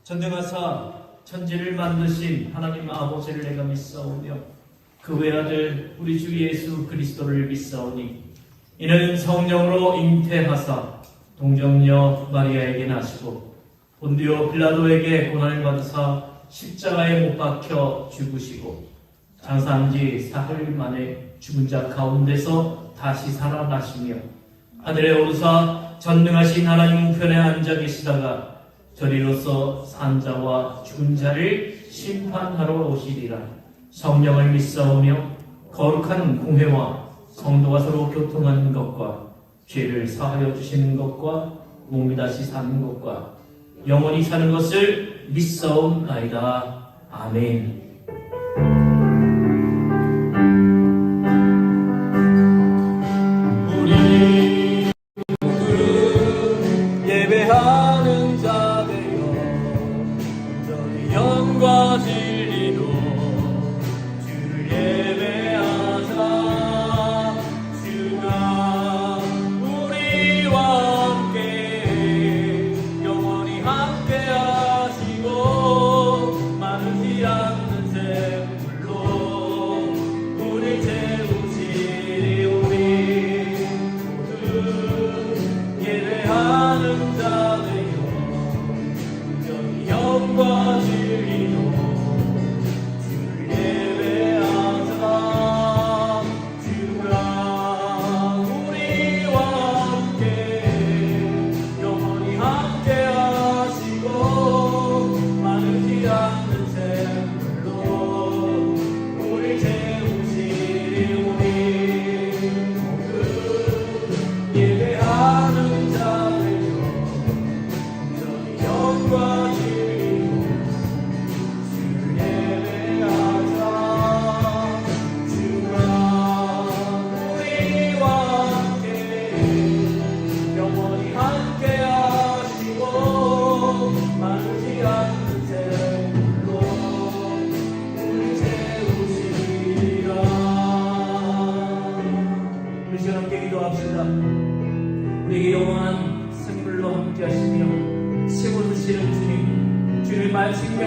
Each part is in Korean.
전능하사 천지를 만드신 하나님 아버지를 내가 믿사오며 그 외아들 우리 주 예수 그리스도를 믿사오니 이는 성령으로 잉태하사 동정녀 마리아에게 나시고 본디오 빌라도에게 고난을 받으사 십자가에 못 박혀 죽으시고 장사한 지 사흘 만에 죽은 자 가운데서 다시 살아나시며 하늘에 오르사 전능하신 하나님 우편에 앉아 계시다가 저리로서 산자와 죽은 자를 심판하러 오시리라. 성령을 믿사오며 거룩한 공회와 성도가 서로 교통하는 것과 죄를 사하여 주시는 것과 몸이 다시 사는 것과 영원히 사는 것을 믿사옵나이다. 아멘. 우리 예배하는 자 되어 온전히 영과 진리로 주를 예배하자. 주가 우리와 함께 영원히 함께 하시고 마르지 않는 샘물로 우리 채우시리. 우리 모두 예배하는 자 되어 온전히 영과 진리로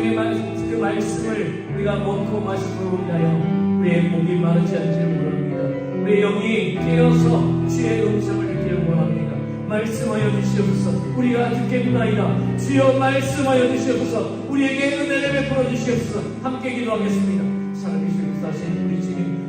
그 말씀을 우리가 먹고 마심으로 인하여 우리의 목이 마르지 않기를 원합니다. 우리의 영이 깨어서 주의 음성을 듣기를 원합니다. 말씀하여 주시옵소서. 우리가 듣겠나이다. 주여 말씀하여 주시옵소서. 우리에게 은혜를 베풀어 주시옵소서. 함께 기도하겠습니다. 살아계신 역사하신 우리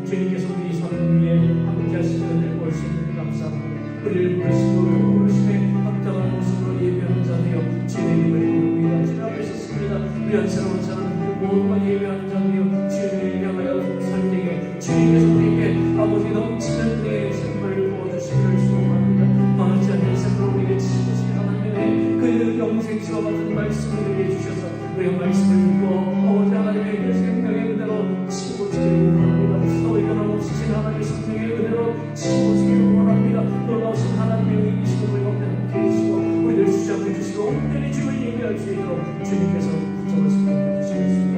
주님께서 우리 삶 위에 함께 하시는 은혜를 볼 수 있는 감사합니다. 우리를 부르시고 부르심에 합당한 모습으로 예배하는 자되어 주의 이름을 부릅니다. 주님 앞에 섰습니다. 우리 한 사람 사람 모두가 예배하는 자되어 주님을 향하여 설 때에 주님께서 우리에게 아버지 넘치는 은혜의 샘물을 부어주시기를 소원합니다. 망하지 않는 샘물로 우리에게 치우신 하나님의 그 영생수와 같은 말씀을 우리에게 주셔서 우리의 말씀을 듣고 아버지 하나님의 그 생명의 은혜로 치우치기를 원합니다. 너희가 넘치신 하나님의 생명의 은혜로 치우치기를 원합니다. 놀라우신 하나님의 의이시고 우리 가운데 함께 해주시고 우리를 주시하고 주시고 온전히 주를 예배할 수 있도록 주님께서 저를 승리해 주시겠습니다.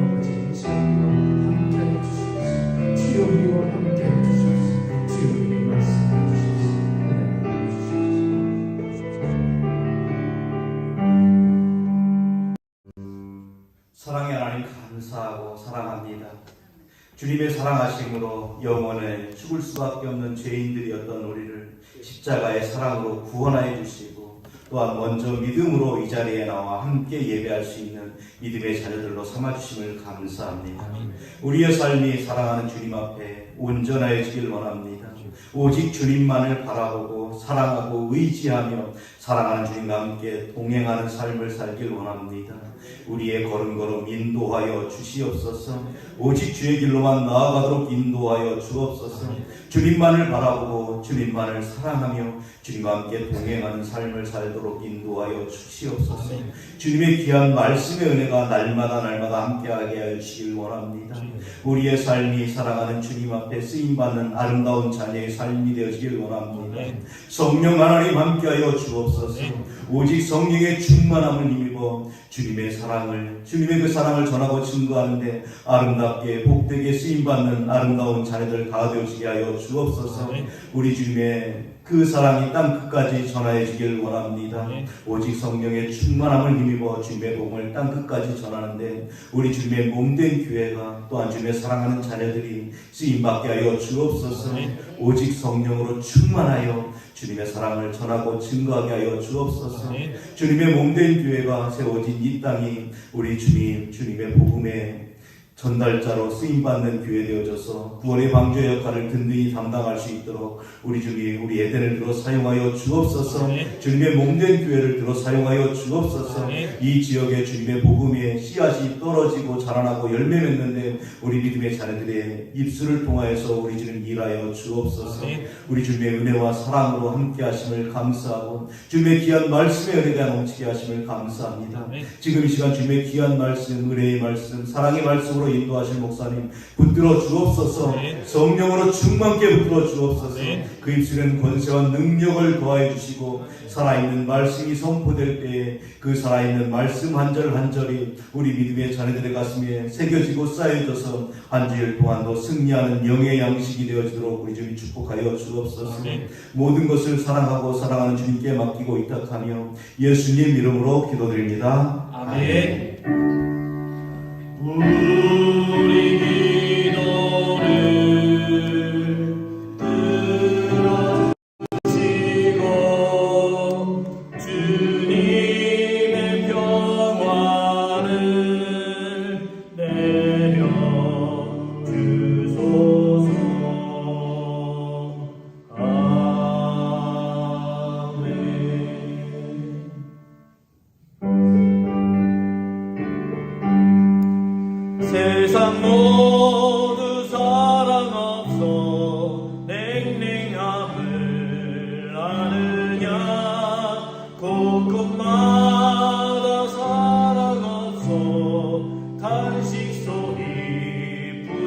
아버지 주님과 함께 해주시옵소서. 주여 우리와 함께 해주시옵소서. 주여 우리 말씀해 주시옵소서. 사랑의 하나님 감사하고 사랑합니다. 주님의 사랑하심으로 영원에 죽을 수밖에 없는 죄인들이었던 우리를 십자가의 사랑으로 구원하여 주시고 또한 먼저 믿음으로 이 자리에 나와 함께 예배할 수 있는 믿음의 자녀들로 삼아주심을 감사합니다. 우리의 삶이 사랑하는 주님 앞에 온전해지길 원합니다. 오직 주님만을 바라보고 사랑하고 의지하며 사랑하는 주님과 함께 동행하는 삶을 살길 원합니다. 우리의 걸음걸음 인도하여 주시옵소서. 오직 주의 길로만 나아가도록 인도하여 주옵소서. 주님만을 바라보고 주님만을 사랑하며 주님과 함께 동행하는 삶을 살도록 인도하여 주시옵소서. 주님의 귀한 말씀의 은혜가 날마다 함께하게 하여 주시길 원합니다. 우리의 삶이 사랑하는 주님 앞에 쓰임받는 아름다운 자녀의 삶이 되어지길 원합니다. 성령 하나님 함께하여 주옵소서. 오직 성령의 충만함을 힘입어 주님의 그 사랑을 전하고 증거하는데 아름답게 복되게 쓰임받는 아름다운 자녀들 다 되어지게 하여 주옵소서. 우리 주님의 그 사랑이 땅 끝까지 전하여지길 원합니다. 오직 성령의 충만함을 힘입어 주님의 복음을 땅 끝까지 전하는데 우리 주님의 몸된 교회가 또한 주님의 사랑하는 자녀들이 쓰임받게 하여 주옵소서. 오직 성령으로 충만하여 주님의 사랑을 전하고 증거하게 하여 주옵소서. 주님의 몸된 교회가 세워진 이 땅이 우리 주님의 복음의 전달자로 쓰임받는 교회 되어져서 구원의 방주의 역할을 든든히 담당할 수 있도록 우리 주님 우리 에덴을 들어 사용하여 주옵소서. 주님의 몸된 교회를 들어 사용하여 주옵소서. 이 지역에 주님의 복음의 씨앗이 떨어지고 자라나고 열매 맺는데 우리 믿음의 자녀들의 입술을 통하여서 우리 주님 일하여 주옵소서. 우리 주님의 은혜와 사랑으로 함께 하심을 감사하고 주님의 귀한 말씀의 은혜가 넘치게 하심을 감사합니다. 지금 이 시간 주님의 귀한 말씀, 은혜의 말씀, 사랑의 말씀으로 인도하실 목사님 붙들어 주옵소서. 성령으로 충만케 붙들어 주옵소서. 그 입술에는 권세와 능력을 더하여 주시고 살아있는 말씀이 선포될 때에 그 살아있는 말씀 한 절 한 절이 우리 믿음의 자녀들의 가슴에 새겨지고 쌓여져서 한 주일 동안도 승리하는 영의 양식이 되어지도록 우리 주님 축복하여 주옵소서. 모든 것을 사랑하고 사랑하는 주님께 맡기고 위탁하며 예수님 이름으로 기도드립니다. 아멘. 우리 기도를 들어주시고 주님의 평화를 내려주소서. 아멘. 세상 모두 사랑 없어 냉랭함을 아느냐. 곳곳마다 사랑 없어 탄식 소리뿐일세.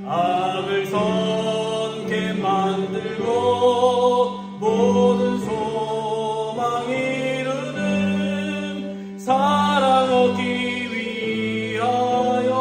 악을 선게 만들고 모든 소망 이루는 사랑 얻기 위하여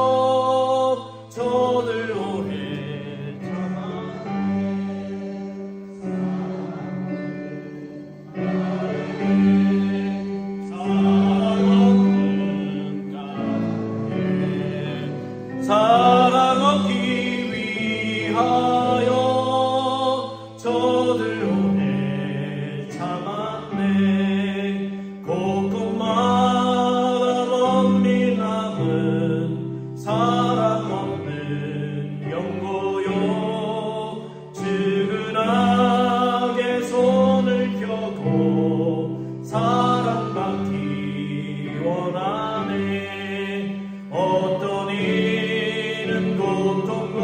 사랑 얻기 위하여 저들 오래 참았네. 곳곳마다 먼 남은 사랑 없는 영고요. 측은하게 손을 펴고 사랑받기 원하네. 어떤 이는 고통과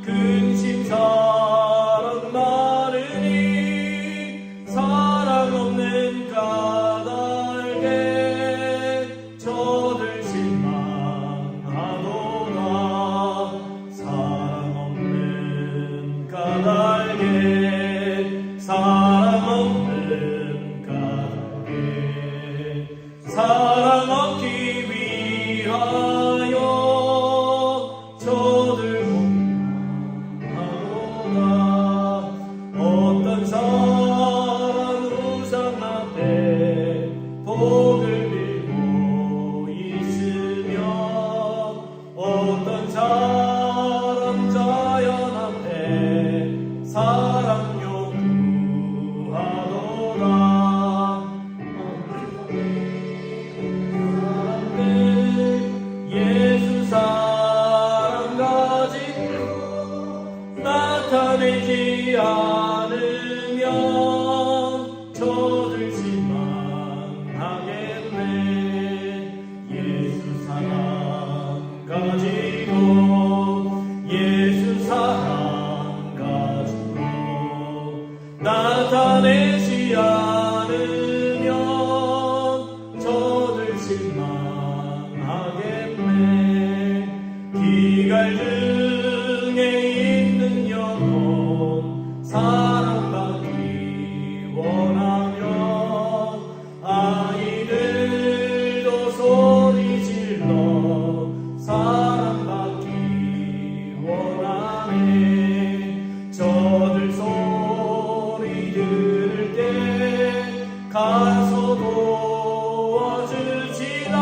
근심 사랑 많으니 사랑 없는 까닭에 저들 실망하도다. 사랑 없는 까닭에 사랑 없는 까닭에 사랑 얻기 위하여 저들 고민하도다. 어떤 사람 우상 앞에 복을 빌고 있으며 어떤 사람 자연 앞에 사랑 요구하도다. 예수 사랑 가지고 나타내지 않으면 저들 실망하겠네. 예수 사랑 가지고 예수 사랑 가지고 나타내지 않으면 저들 실망하겠네. 기갈 중에 있는 영혼 사랑받기 원하며 아이들도 소리 질러 사랑받기 원하네. 저들 소리 들을 때 가서 도와주시다.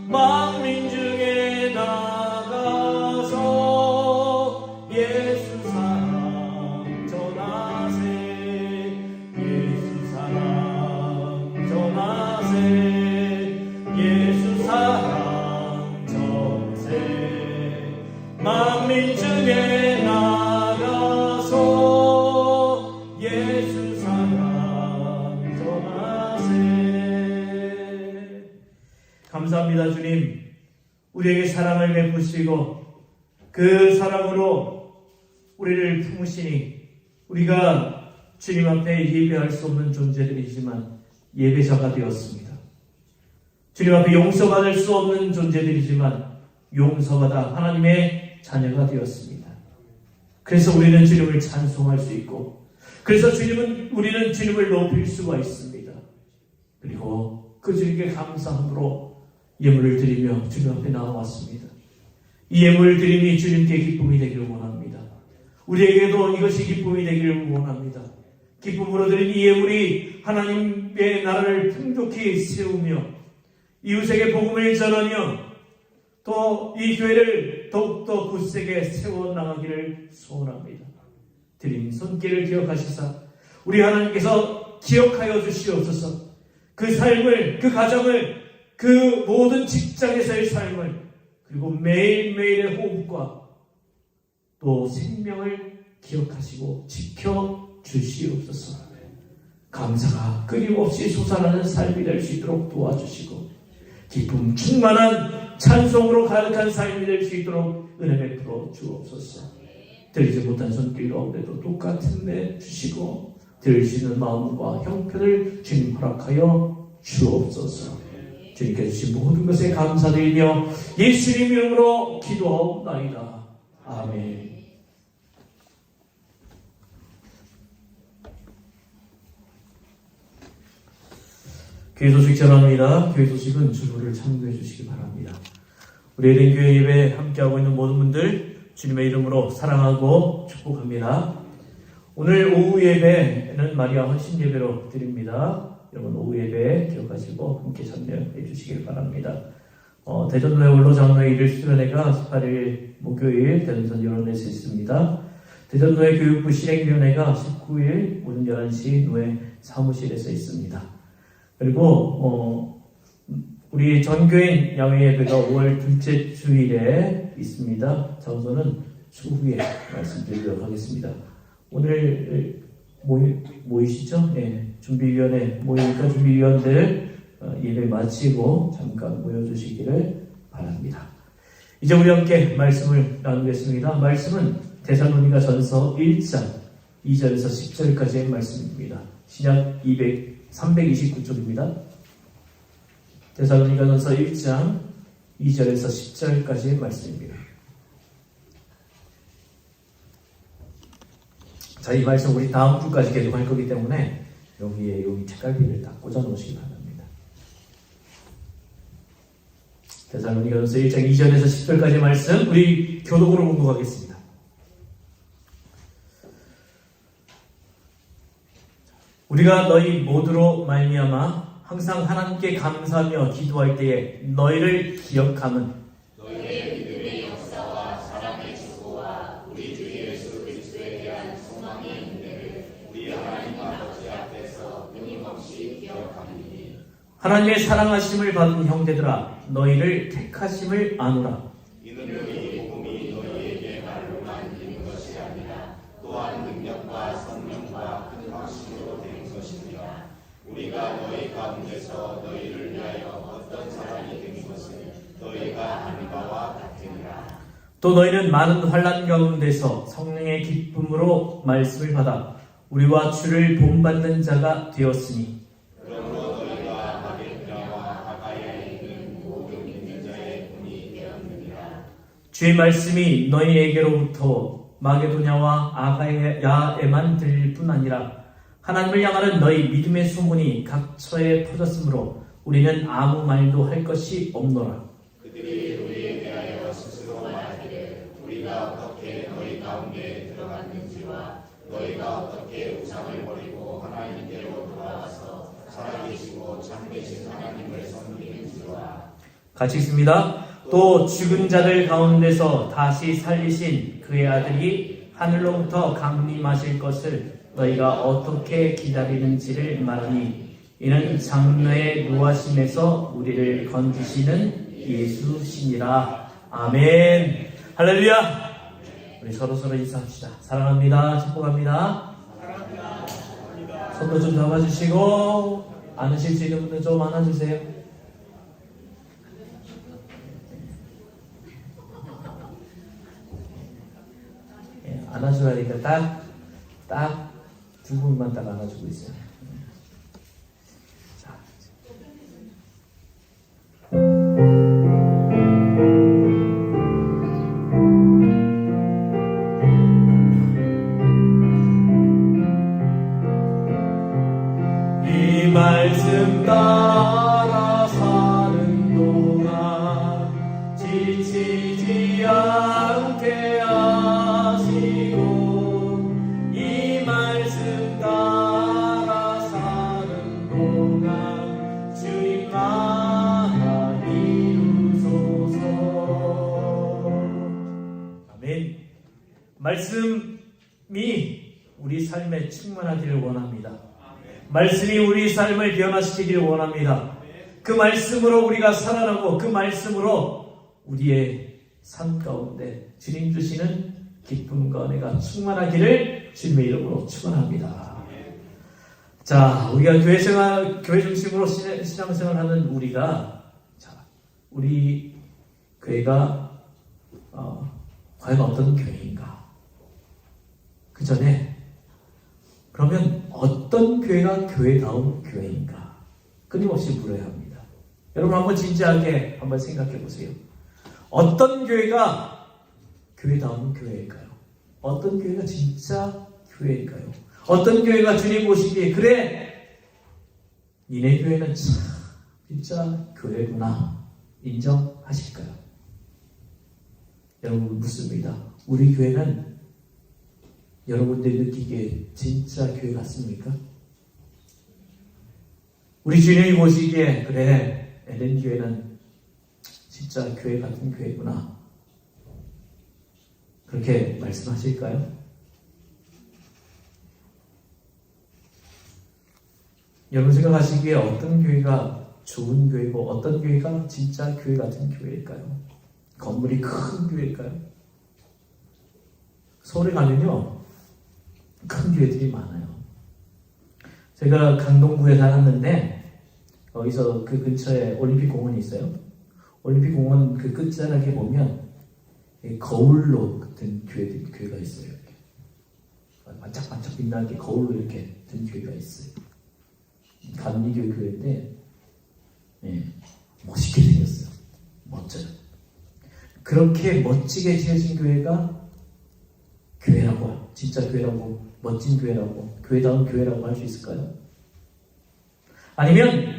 만민 중에 나가서 예수 사랑 전하세. 예수 사랑 전하세. 예수 사랑 전세. 만민 중에 나가서 예수 사랑 전하세. 감사합니다. 주님, 우리에게 사랑을 베푸시고 그 사랑으로 우리를 품으시니 우리가 주님 앞에 예배할 수 없는 존재들이지만 예배자가 되었습니다. 주님 앞에 용서받을 수 없는 존재들이지만 용서받아 하나님의 자녀가 되었습니다. 그래서 우리는 주님을 찬송할 수 있고, 그래서 우리는 주님을 높일 수가 있습니다. 그리고 그 주님께 감사함으로 예물을 드리며 주님 앞에 나와왔습니다. 이 예물 드림이 주님께 기쁨이 되기를 원합니다. 우리에게도 이것이 기쁨이 되기를 원합니다. 기쁨으로 드린 이 예물이 하나님의 나라를 풍족히 세우며 이웃에게 복음을 전하며 또 이 교회를 더욱더 굳세게 세워나가기를 소원합니다. 드린 손길을 기억하시사 우리 하나님께서 기억하여 주시옵소서. 그 삶을, 그 가정을, 그 모든 직장에서의 삶을, 그리고 매일매일의 호흡과 또 생명을 기억하시고 지켜주시옵소서. 감사가 끊임없이 솟아나는 삶이 될 수 있도록 도와주시고 기쁨 충만한 찬송으로 가득한 삶이 될 수 있도록 은혜 베풀어 주옵소서. 들리지 못한 손길 가운데도 똑같은 내 주시고 들을 수 있는 마음과 형편을 주님 허락하여 주옵소서. 주님께 주신 모든 것에 감사드리며 예수님 이름으로 기도하옵나이다. 아멘. 교회 소식 전합니다. 교회 소식은 주보를 참고해 주시기 바랍니다. 우리 에덴 교회 예배 함께하고 있는 모든 분들 주님의 이름으로 사랑하고 축복합니다. 오늘 오후 예배는 마리아 헌신 예배로 드립니다. 여러분 오후 예배 기억하시고 함께 참여해 주시길 바랍니다. 대전로의 원로장로의 일일 수련회가 18일 목요일 대전선 여론에서 있습니다. 대전로의 교육부 실행위원회가 19일 오전 11시 노회 사무실에서 있습니다. 그리고 우리 전교인 야외 예배가 5월 둘째 주일에 있습니다. 장소는 추후에 말씀드리도록 하겠습니다. 오늘 모이시죠? 네, 준비위원회 모이니까 준비위원들 예배 마치고 잠깐 모여주시기를 바랍니다. 이제 우리 함께 말씀을 나누겠습니다. 말씀은 데살로니가 전서 1장 2절에서 10절까지의 말씀입니다. 신약 329쪽입니다. 데살로니가 전서 1장 2절에서 10절까지의 말씀입니다. 자, 이 말씀 우리 다음 주까지 계속 할 거기 때문에 여기 책갈피를 딱 꽂아 놓으시기 바랍니다. 데살로니가전서 1장 2절에서 10절까지의 말씀 우리 교독으로 공독하겠습니다. 우리가 너희 모두로 말미암아 항상 하나님께 감사하며 기도할 때에 너희를 기억함은 너희의 믿음의 역사와 사랑의 추구와 우리 주 예수 그리스도에 대한 소망의 인내를 우리 하나님 아버지 앞에서 끊임없이 기억함이니 하나님의 사랑하심을 받은 형제들아 너희를 택하심을 아노라. 이는 이 복음이 너희에게 말로만 있는 것이 아니라 또한 능력과 성령과 큰 확신으로 된 것입니다. 우리가 너희 가운데서 너희를 위하여 어떤 사람이 된 것은 너희가 아는 바와 같으니라. 또 너희는 많은 환난 가운데서 성령의 기쁨으로 말씀을 받아 우리와 주를 본받는 자가 되었으니 그러므로 너희가 마게도냐와 아가야에 있는 모든 믿는 자의 분이 되었느니라. 주의 말씀이 너희에게로부터 마게도냐와 아가야에만 들릴 뿐 아니라 하나님을 향하는 너희 믿음의 소문이 각처에 퍼졌으므로 우리는 아무 말도 할 것이 없노라. 그들이 우리에 대하여 스스로 말하기를 우리가 어떻게 너희 가운데 들어갔는지와 너희가 어떻게 우상을 버리고 하나님께로 돌아와서 살아계시고 참되신 하나님을 섬기는지와. 같이 읽습니다. 또 죽은 자들 가운데서 다시 살리신 그의 아들이 하늘로부터 강림하실 것을 너희가 어떻게 기다리는지를 말하니 이는 장래의 노하심에서 우리를 건지시는 예수시니라. 아멘. 할렐루야. 우리 서로 인사합시다. 사랑합니다. 축복합니다. 손도 좀 잡아주시고 안으실 수 있는 분들 좀 안아주세요. 안아주라니까 딱 두 분만 딱 안아주고 있어요. 자. 이 말씀 따라 사는 동안 지치지 않게 하시고 이 말씀 따라 사는 동안 주님만 이루소서. 아멘. 말씀이 우리 삶에 충만하기를 원합니다. 말씀이 우리 삶을 변화시키기를 원합니다. 그 말씀으로 우리가 살아나고 그 말씀으로 우리의 삶 가운데 주님 주시는 기쁨과 은혜가 충만하기를 주님의 이름으로 축원합니다. 자, 우리가 교회 중심으로 신앙생활하는 우리가 우리 교회가 과연 어떤 교회인가? 그 전에 그러면 어떤 교회가 교회다운 교회인가? 끊임없이 물어야 합니다. 여러분 한번 진지하게 한번 생각해 보세요. 어떤 교회가 교회다운 교회일까요? 어떤 교회가 진짜 교회일까요? 어떤 교회가 주님 보시기에 그래 니네 교회는 참 진짜 교회구나 인정하실까요? 여러분 묻습니다. 우리 교회는 여러분들이 느끼기에 진짜 교회 같습니까? 우리 주님이 보시기에 그래 에덴 교회는 진짜 교회 같은 교회구나. 그렇게 말씀하실까요? 여러분 생각하시기에 어떤 교회가 좋은 교회고 어떤 교회가 진짜 교회 같은 교회일까요? 건물이 큰 교회일까요? 서울에 가면요 큰 교회들이 많아요. 제가 강동구에 살았는데 거기서 그 근처에 올림픽 공원이 있어요. 올림픽 공원 그 끝자락에 보면 거울로 든 교회가 있어요. 이렇게. 반짝반짝 빛나게 거울로 이렇게 든 교회가 있어요. 감리교 교회인데 멋있게 생겼어요. 멋져요. 그렇게 멋지게 지어진 교회가 교회라고, 진짜 교회라고, 멋진 교회라고, 교회다운 교회라고 할 수 있을까요? 아니면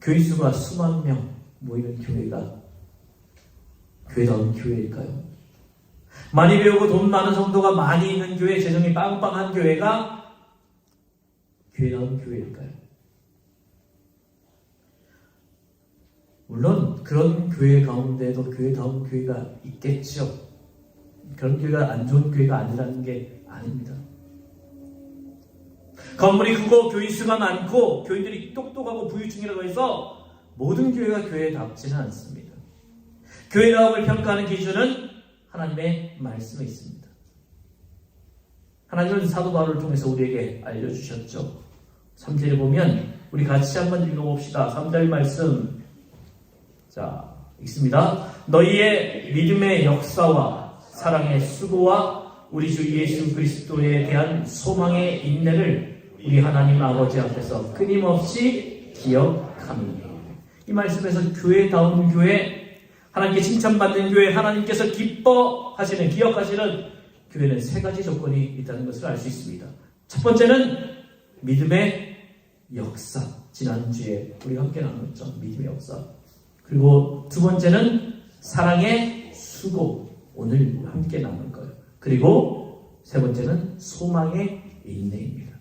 교회 수가 수만 명 모이는 교회가 교회다운 교회일까요? 많이 배우고 돈 많은 성도가 많이 있는 교회, 재정이 빵빵한 교회가 교회다운 교회일까요? 물론 그런 교회 가운데도 교회다운 교회가 있겠죠. 그런 교회가 안 좋은 교회가 아니라는 게 아닙니다. 건물이 크고 교인 수가 많고 교인들이 똑똑하고 부유층이라고 해서 모든 교회가 교회답지는 않습니다. 교회다움을 평가하는 기준은 하나님의 말씀에 있습니다. 하나님은 사도 바울을 통해서 우리에게 알려주셨죠. 3절에 보면 우리 같이 한번 읽어봅시다. 3절 말씀 자 읽습니다. 너희의 믿음의 역사와 사랑의 수고와 우리 주 예수 그리스도에 대한 소망의 인내를 우리 하나님 아버지 앞에서 끊임없이 기억합니다. 이 말씀에서 교회다운 교회, 하나님께 칭찬받는 교회, 하나님께서 기뻐하시는, 기억하시는 교회는 세 가지 조건이 있다는 것을 알 수 있습니다. 첫 번째는 믿음의 역사. 지난주에 우리가 함께 나눴죠. 믿음의 역사. 그리고 두 번째는 사랑의 수고. 오늘 함께 나눌 거예요. 그리고 세 번째는 소망의 인내입니다.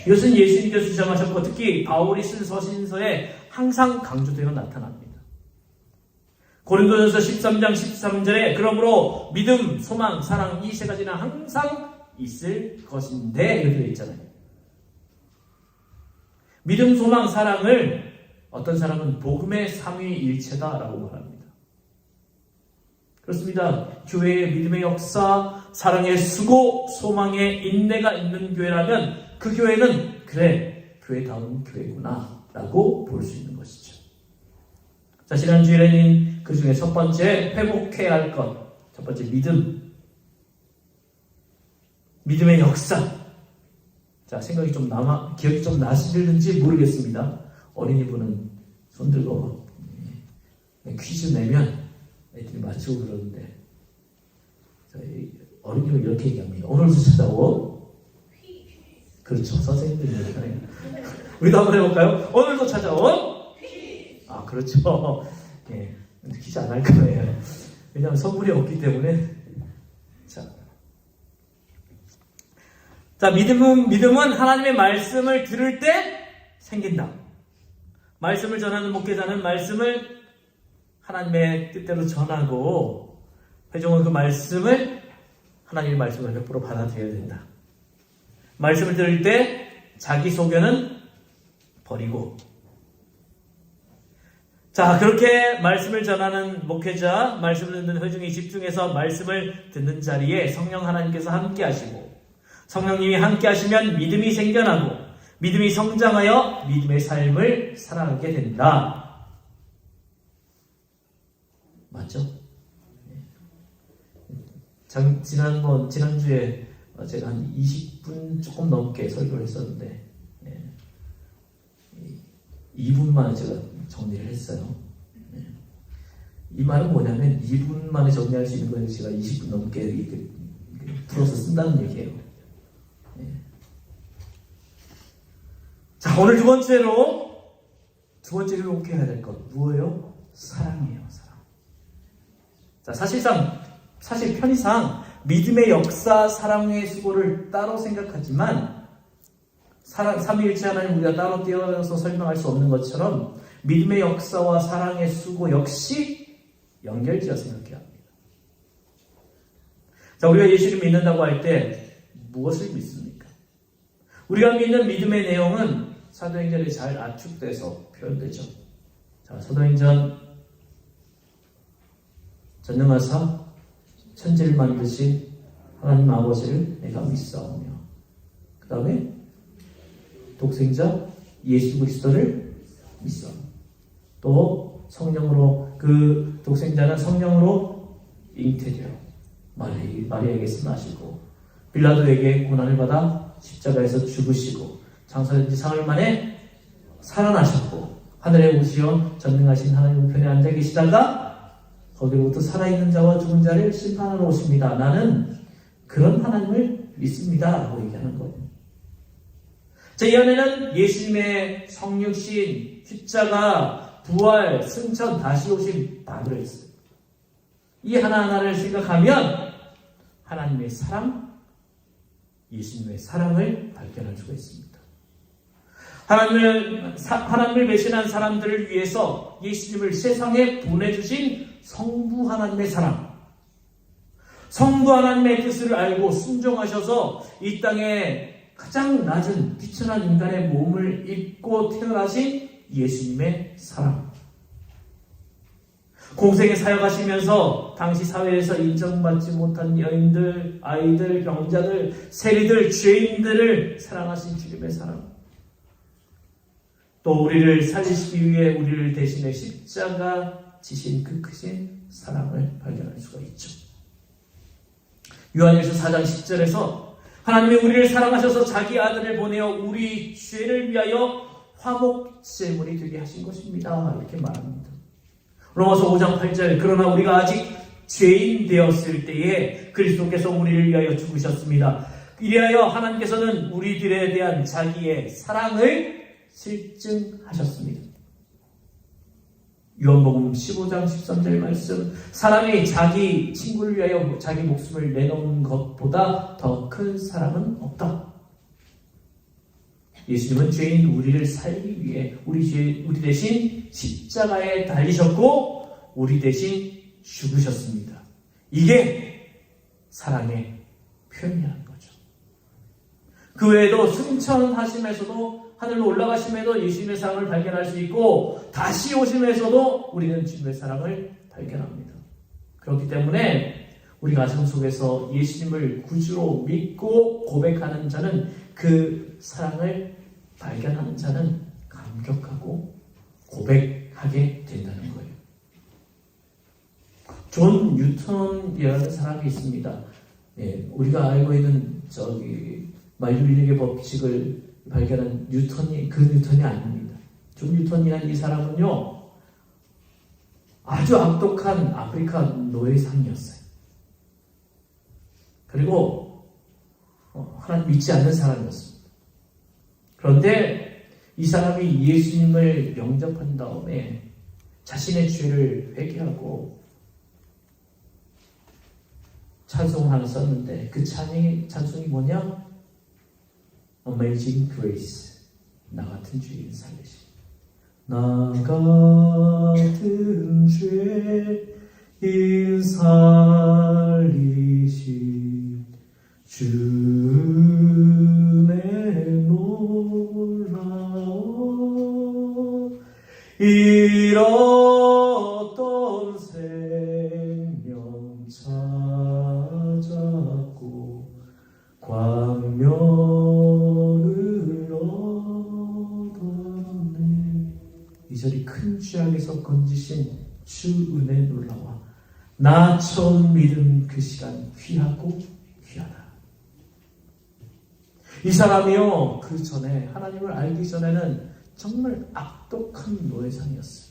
이것은 예수님께서 주장하셨고 특히 바울이 쓴 서신서에 항상 강조되어 나타납니다. 고린도전서 13장 13절에 그러므로 믿음, 소망, 사랑 이 세 가지는 항상 있을 것인데 이렇게 되어 있잖아요. 믿음, 소망, 사랑을 어떤 사람은 복음의 삼위일체다라고 말합니다. 그렇습니다. 교회의 믿음의 역사, 사랑의 수고, 소망의 인내가 있는 교회라면 그 교회는 그래, 교회다운 교회구나 라고 볼 수 있는 것이죠. 자, 지난주에는 그 중에 첫 번째 회복해야 할 것, 첫 번째 믿음, 믿음의 역사. 자, 생각이 좀 기억이 좀 나시는지 모르겠습니다. 어린이분은 손 들고 퀴즈 내면 애들이 맞추고 그러는데 어린이는 이렇게 얘기합니다. 오늘도 찾아온 그렇죠. 선생님들이 이렇게 하네요. 우리도 한번 해볼까요? 오늘도 찾아온 아 그렇죠. 예, 퀴즈 안 할 거예요. 왜냐하면 선물이 없기 때문에. 자, 믿음은 하나님의 말씀을 들을 때 생긴다. 말씀을 전하는 목회자는 말씀을 하나님의 뜻대로 전하고 회중은 그 말씀을 하나님의 말씀을 100% 받아들여야 된다. 말씀을 들을 때 자기 소견은 버리고 자 그렇게 말씀을 전하는 목회자, 말씀을 듣는 회중이 집중해서 말씀을 듣는 자리에 성령 하나님께서 함께 하시고 성령님이 함께 하시면 믿음이 생겨나고 믿음이 성장하여 믿음의 삶을 살아가게 된다. 맞죠? 지난주에 제가 한 20분 조금 넘게 설교를 했었는데 2분 만에 제가 정리를 했어요. 이 말은 뭐냐면 2분 만에 정리할 수 있는 걸 제가 20분 넘게 이렇게 풀어서 쓴다는 얘기예요. 자, 오늘 두 번째로 회복해야 될 것 뭐예요? 사랑이에요. 사랑. 자, 사실 편의상 믿음의 역사, 사랑의 수고를 따로 생각하지만 삼위일체 하나님 우리가 따로 떼어서 설명할 수 없는 것처럼 믿음의 역사와 사랑의 수고 역시 연결지어 생각해야 합니다. 자, 우리가 예수를 믿는다고 할 때 무엇을 믿습니까? 우리가 믿는 믿음의 내용은 사도행전에 잘 압축돼서 표현되죠. 자, 사도행전 전능하사 천지를 만드신 하나님 아버지를 내가 믿사오며, 그 다음에 독생자 예수 그리스도를 믿사오며, 또 성령으로, 그 독생자는 성령으로 잉태되어 마리아에게서 나시고 빌라도에게 고난을 받아 십자가에서 죽으시고 장사된 지 사흘 만에 살아나셨고 하늘에 오시어 전능하신 하나님 우편에 앉아 계시다가 거기로부터 살아있는 자와 죽은 자를 심판하러 오십니다. 나는 그런 하나님을 믿습니다 라고 얘기하는 거예요. 자, 이 안에는 예수님의 성육신, 십자가, 부활, 승천, 다시 오심 다 들어있어요. 이 하나하나를 생각하면 하나님의 사랑, 예수님의 사랑을 발견할 수가 있습니다. 하나님을 배신한 사람들을 위해서 예수님을 세상에 보내주신 성부 하나님의 사랑, 성부 하나님의 뜻을 알고 순종하셔서 이 땅에 가장 낮은 비천한 인간의 몸을 입고 태어나신 예수님의 사랑, 공생에 사역하시면서 당시 사회에서 인정받지 못한 여인들, 아이들, 병자들, 세리들, 죄인들을 사랑하신 주님의 사랑, 또 우리를 살리시기 위해 우리를 대신해 십자가 지신 그 크신 사랑을 발견할 수가 있죠. 요한일서 4장 10절에서 하나님이 우리를 사랑하셔서 자기 아들을 보내어 우리 죄를 위하여 화목 제물이 되게 하신 것입니다. 이렇게 말합니다. 로마서 5장 8절, 그러나 우리가 아직 죄인 되었을 때에 그리스도께서 우리를 위하여 죽으셨습니다. 이리하여 하나님께서는 우리들에 대한 자기의 사랑을 실증하셨습니다. 요한복음 15장 13절 말씀, 사람이 자기 친구를 위하여 자기 목숨을 내놓는 것보다 더 큰 사랑은 없다. 예수님은 죄인 우리를 살기 위해 우리 대신 십자가에 달리셨고 우리 대신 죽으셨습니다. 이게 사랑의 표현이라는 거죠. 그 외에도 승천하심에서도, 하늘로 올라가심에도 예수님의 사랑을 발견할 수 있고 다시 오심에서도 우리는 주님의 사랑을 발견합니다. 그렇기 때문에 우리 가슴 속에서 예수님을 구주로 믿고 고백하는 자는, 그 사랑을 발견하는 자는 감격하고 고백하게 된다는 거예요. 존 뉴턴이라는 사람이 있습니다. 우리가 알고 있는 만유인력의 법칙을 발견한 뉴턴이 그 뉴턴이 아닙니다. 존 뉴턴이라는 이 사람은요, 아주 악독한 아프리카 노예상이었어요. 그리고 하나님 믿지 않는 사람이었습니다. 그런데 이 사람이 예수님을 영접한 다음에 자신의 죄를 회개하고 찬송을 하나 썼는데, 그 찬송이 뭐냐? Amazing Grace, 나 같은 죄인 살리심. 나 같은 죄인 살리심, 주의 놀라워 잃었던 생명 찾았고 광명을 얻었네. 이 절이 큰 죄악에서 건지신 주 은혜 놀라워 나 처음 믿은 그 시간 귀하고 귀하다. 이 사람이요, 그 전에 하나님을 알기 전에는 정말 악독한 노예상이었어요.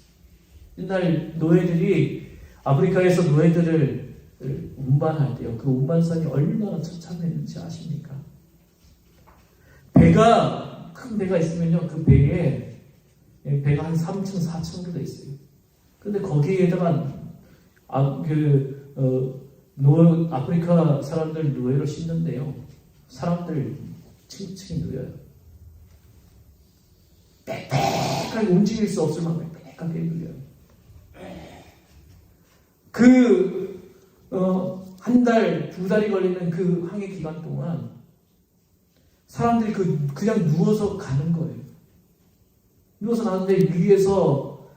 옛날 노예들이, 아프리카에서 노예들을 운반할 때요, 그 운반선이 얼마나 처참했는지 아십니까? 큰 배가 있으면요, 그 배가 한 3층, 4층으로 돼 있어요. 근데 거기에다가 아프리카 사람들 노예로 싣는데요, 사람들 층층이 놓여요. 빽빽하게 움직일 수 없을 만큼 가까이 눌려요. 그 한 달, 두 달이 걸리는 그 항해 기간 동안 사람들이 그냥 누워서 가는 거예요. 누워서 가는데 위에서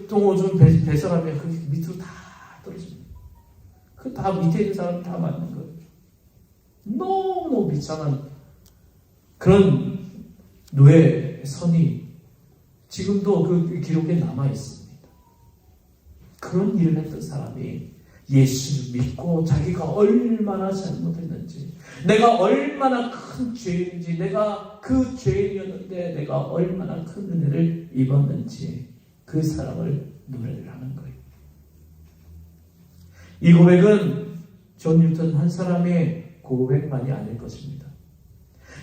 동호준 배설하면 그 밑으로 다 떨어집니다. 그 다 밑에 있는 사람 다 맞는 거예요. 너무너무 비참한 그런 노예선이 지금도 그 기록에 남아 있습니다. 그런 일을 했던 사람이 예수를 믿고 자기가 얼마나 잘못했는지, 내가 얼마나 큰 죄인인지, 내가 그 죄인이었는데 내가 얼마나 큰 은혜를 입었는지 그 사람을 노래를 하는 거예요. 이 고백은 존 뉴턴 한 사람의 고백만이 아닐 것입니다.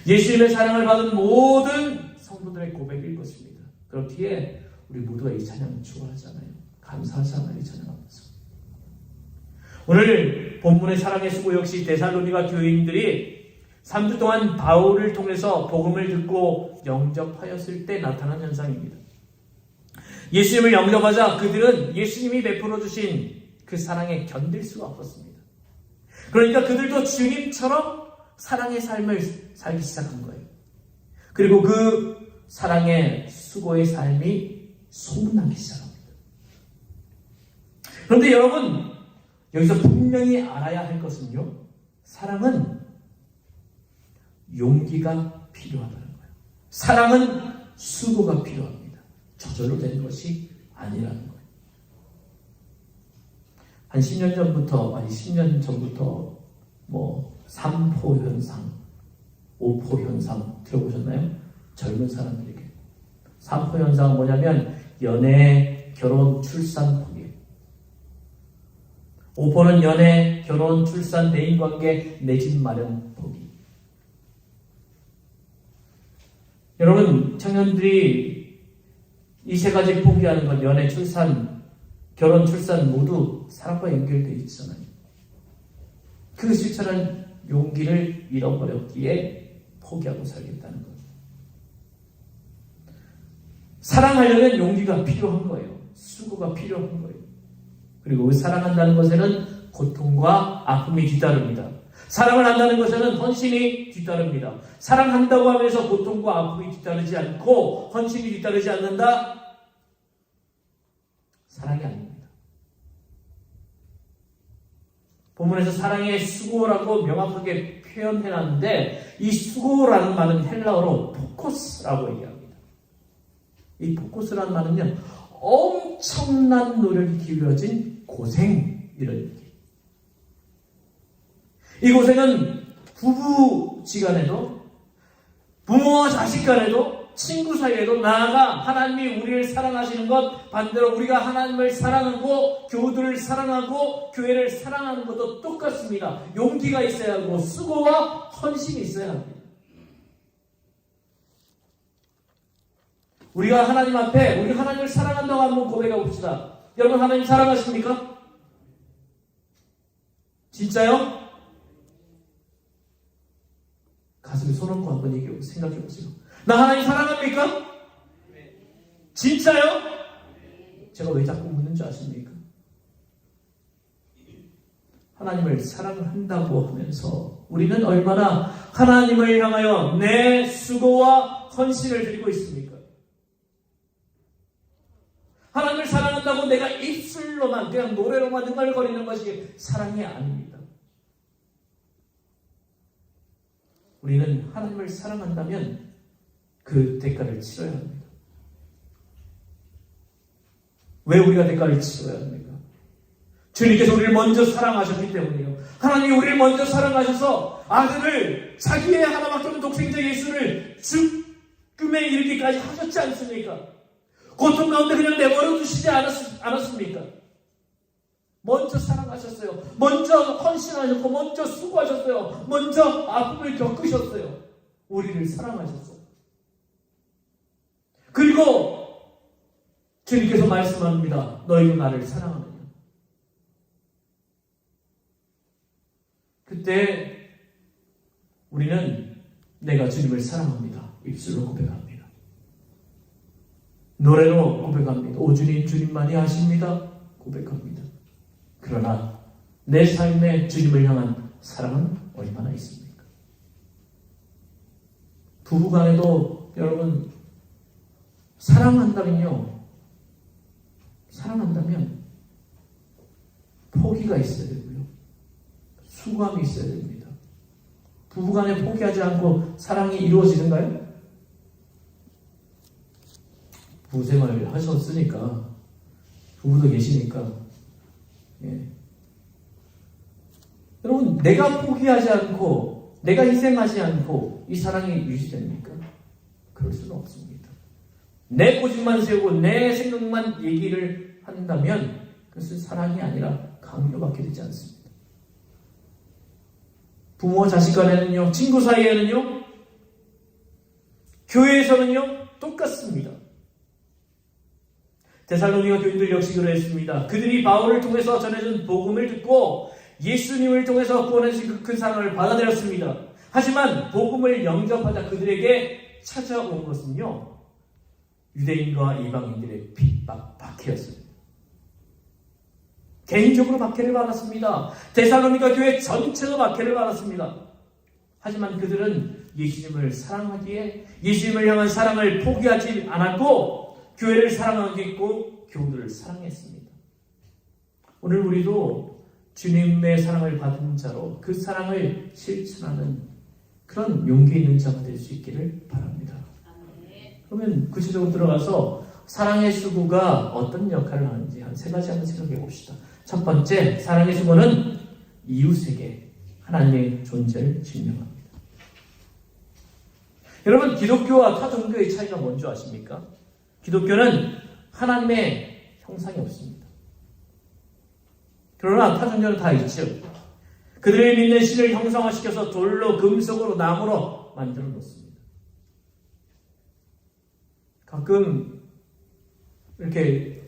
예수님의 사랑을 받은 모든 성도들의 고백일 것입니다. 그렇기에 우리 모두가 이 찬양을 좋아하잖아요. 감사하잖아요. 이 찬양하면서. 오늘 본문의 사랑의 수고 역시 데살로니가 교인들이 3주 동안 바울을 통해서 복음을 듣고 영접하였을 때 나타난 현상입니다. 예수님을 영접하자 그들은 예수님이 베풀어 주신 그 사랑에 견딜 수가 없었습니다. 그러니까 그들도 주님처럼 사랑의 삶을 살기 시작한 거예요. 그리고 그 사랑의 수고의 삶이 소문나기 시작합니다. 그런데 여러분, 여기서 분명히 알아야 할 것은요, 사랑은 용기가 필요하다는 거예요. 사랑은 수고가 필요합니다. 저절로 되는 것이 아니라는 거예요. 한 10년 전부터 삼포 현상, 오포 현상 들어보셨나요? 젊은 사람들에게. 삼포 현상은 뭐냐면 연애, 결혼, 출산 포기. 오포는 연애, 결혼, 출산, 대인관계, 내 집 마련 포기. 여러분, 청년들이 이 세 가지 포기하는 건 연애, 출산, 결혼, 출산 모두 사랑과 연결되어 있잖아요. 그 실천한 용기를 잃어버렸기에 포기하고 살겠다는 거예요. 사랑하려면 용기가 필요한 거예요. 수고가 필요한 거예요. 그리고 사랑한다는 것에는 고통과 아픔이 뒤따릅니다. 사랑을 한다는 것에는 헌신이 뒤따릅니다. 사랑한다고 하면서 고통과 아픔이 뒤따르지 않고 헌신이 뒤따르지 않는다? 사랑이 아닙니다. 본문에서 사랑의 수고라고 명확하게 표현해놨는데 이 수고라는 말은 헬라어로 포코스라고 얘기합니다. 이 포코스라는 말은요, 엄청난 노력이 기울여진 고생, 이런 얘기. 이 고생은 부부지간에도, 부모와 자식 간에도, 친구 사이에도, 나아가 하나님이 우리를 사랑하시는 것, 반대로 우리가 하나님을 사랑하고 교우들을 사랑하고 교회를 사랑하는 것도 똑같습니다. 용기가 있어야 하고 수고와 헌신이 있어야 합니다. 우리가 하나님 앞에 우리 하나님을 사랑한다고 한번 고백해 봅시다. 여러분, 하나님 사랑하십니까? 진짜요? 가슴에 손 얹고 한번 생각해 보세요. 나 하나님 사랑합니까? 진짜요? 제가 왜 자꾸 묻는 줄 아십니까? 하나님을 사랑한다고 하면서 우리는 얼마나 하나님을 향하여 내 수고와 헌신을 드리고 있습니까? 하나님을 사랑한다고 내가 입술로만 그냥 노래로만 흥얼거리는 것이 사랑이 아닙니다. 우리는 하나님을 사랑한다면 그 대가를 치러야 합니다. 왜 우리가 대가를 치러야 합니까? 주님께서 우리를 먼저 사랑하셨기 때문이에요. 하나님이 우리를 먼저 사랑하셔서 아들을, 자기의 하나밖에 없는 독생자 예수를 죽음에 이르기까지 하셨지 않습니까? 고통 가운데 그냥 내버려 두시지 않았습니까? 먼저 사랑하셨어요. 먼저 헌신하셨고, 먼저 수고하셨어요. 먼저 아픔을 겪으셨어요. 우리를 사랑하셨어요. 그리고 주님께서 말씀합니다. 너희도 나를 사랑하느냐. 그때 우리는 내가 주님을 사랑합니다. 입술로 고백합니다. 노래로 고백합니다. 오 주님, 주님만이 아십니다. 고백합니다. 그러나 내 삶에 주님을 향한 사랑은 얼마나 있습니까? 부부간에도 여러분 사랑한다면 포기가 있어야 되고요. 수고함이 있어야 됩니다. 부부간에 포기하지 않고 사랑이 이루어지는가요? 부부생활을 하셨으니까 부부도 계시니까 여러분 내가 포기하지 않고 내가 희생하지 않고 이 사랑이 유지됩니까? 그럴 수는 없습니다. 내 고집만 세우고 내 생각만 얘기를 한다면 그것은 사랑이 아니라 강요밖에 되지 않습니다. 부모와 자식 간에는요, 친구 사이에는요, 교회에서는요 똑같습니다. 데살로니가 교인들 역시 그러했습니다. 그들이 바울을 통해서 전해준 복음을 듣고 예수님을 통해서 구원하신 그 큰 사랑을 받아들였습니다. 하지만 복음을 영접하자 그들에게 찾아온 것은요, 유대인과 이방인들의 핍박, 박해였습니다. 개인적으로 박해를 받았습니다. 데살로니가 교회 전체가 박해를 받았습니다. 하지만 그들은 예수님을 사랑하기에 예수님을 향한 사랑을 포기하지 않았고 교회를 사랑하겠고 교우들을 사랑했습니다. 오늘 우리도 주님의 사랑을 받은 자로 그 사랑을 실천하는 그런 용기 있는 자가 될 수 있기를 바랍니다. 그러면 구체적으로 들어가서 사랑의 수고가 어떤 역할을 하는지 한 세 가지 한번 생각해 봅시다. 첫 번째, 사랑의 수고는 이웃에게 하나님의 존재를 증명합니다. 여러분, 기독교와 타 종교의 차이가 뭔지 아십니까? 기독교는 하나님의 형상이 없습니다. 그러나 타 종교는 다 있죠. 그들의 믿는 신을 형상화시켜서 돌로, 금속으로, 나무로 만들어 놓습니다. 가끔 이렇게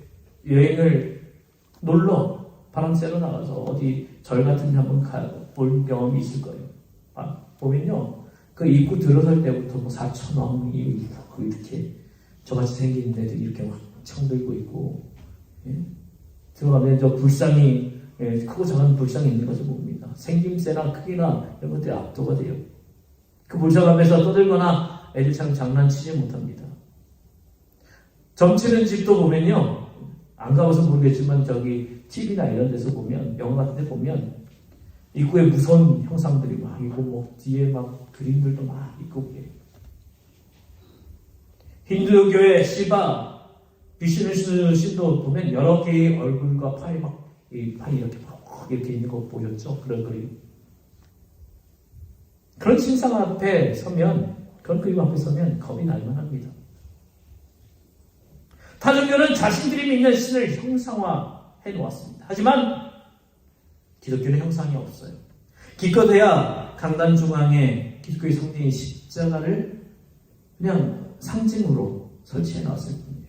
여행을 놀러 바람 쐬러 나가서 어디 절 같은 데 한번 볼 경험이 있을 거예요. 보면요, 그 입구 들어설 때부터 뭐 4,000왕이 이렇게 저같이 생긴 데들이 이렇게 막 창들고 있고, 들어가면 저 불상이, 크고 작은 불상이 있는 것을 봅니다. 생김새나 크기나 이런 것들이 압도가 돼요. 그 불상 앞에서 떠들거나 애들처럼 장난치지 못합니다. 점치는 집도 보면요, 안 가봐서 모르겠지만 저기 TV나 이런 데서 보면, 영화 같은 데 보면 입구에 무서운 형상들이 막 있고 뭐 뒤에 막 그림들도 막 있고 그래요. 힌두교의 시바 비슈누 신도 보면 여러 개의 얼굴과 팔이 막 팔이 이렇게 있는 거 보셨죠? 그런 그림. 그런 신상 앞에 서면, 그런 그림 앞에 서면 겁이 날만 합니다. 타종교는 자신들이 믿는 신을 형상화해 놓았습니다. 하지만 기독교는 형상이 없어요. 기껏해야 강단 중앙에 기독교의 성령인 십자가를 그냥 상징으로 설치해 놨을 뿐이에요.